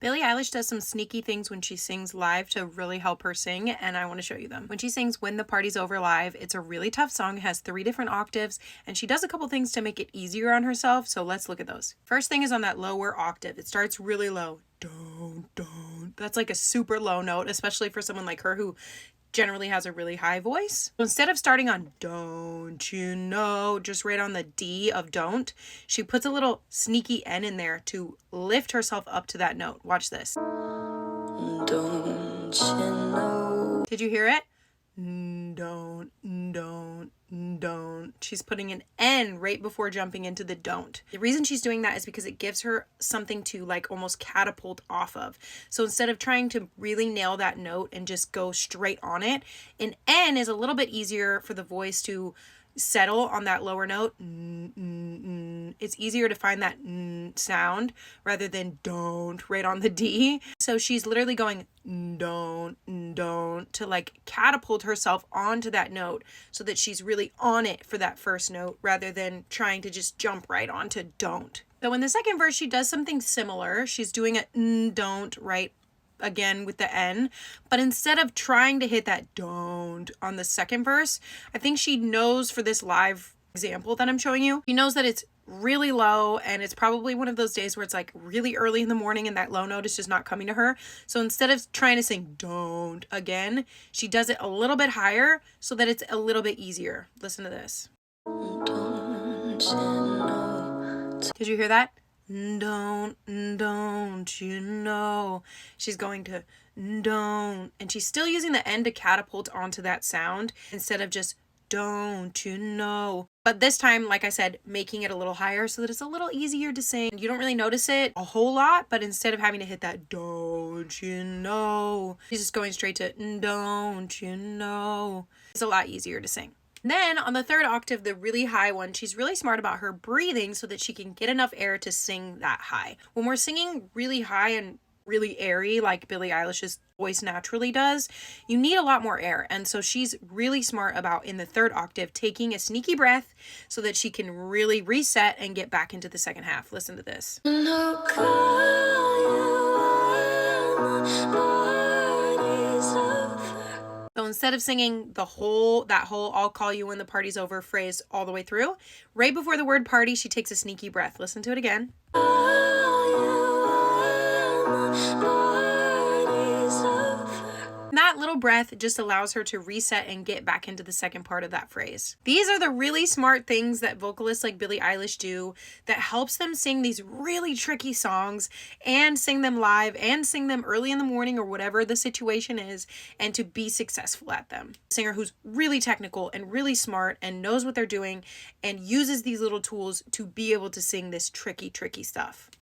Billie Eilish does some sneaky things when she sings live to really help her sing, and I want to show you them. When she sings When the Party's Over live, it's a really tough song. It has 3 different octaves, and she does a couple things to make it easier on herself, so let's look at those. First thing is on that lower octave. It starts really low. Don't. That's like a super low note, especially for someone like her who generally has a really high voice. So instead of starting on don't you know, just right on the D of don't, she puts a little sneaky N in there to lift herself up to that note. Watch this. Don't you know? Did you hear it? Don't. She's putting an N right before jumping into the don't. The reason she's doing that is because it gives her something to like almost catapult off of. So instead of trying to really nail that note and just go straight on it, an N is a little bit easier for the voice to settle on that lower note. It's easier to find that sound rather than don't right on the D. So she's literally going don't to like catapult herself onto that note so that she's really on it for that first note rather than trying to just jump right onto don't. So in the second verse, she does something similar. She's doing a don't right again with the N, but instead of trying to hit that don't on the second verse, I think she knows for this live example that I'm showing you, she knows that it's really low and it's probably one of those days where it's like really early in the morning and that low note is just not coming to her. So instead of trying to sing don't again, she does it a little bit higher so that it's a little bit easier. Listen to this. Don't you know? Did you hear that? Don't you know? She's going to don't, and she's still using the N to catapult onto that sound instead of just don't you know. But this time, like I said, making it a little higher so that it's a little easier to sing. You don't really notice it a whole lot, but instead of having to hit that don't you know, she's just going straight to don't you know. It's a lot easier to sing. Then on the third octave, the really high one, she's really smart about her breathing so that she can get enough air to sing that high. When we're singing really high and really airy, like Billie Eilish's voice naturally does, you need a lot more air. And so she's really smart about, in the third octave, taking a sneaky breath so that she can really reset and get back into the second half. Listen to this. So instead of singing that whole I'll call you when the party's over phrase all the way through, right before the word party, she takes a sneaky breath. Listen to it again. That little breath just allows her to reset and get back into the second part of that phrase. These are the really smart things that vocalists like Billie Eilish do that helps them sing these really tricky songs and sing them live and sing them early in the morning or whatever the situation is, and to be successful at them. A singer who's really technical and really smart and knows what they're doing and uses these little tools to be able to sing this tricky stuff.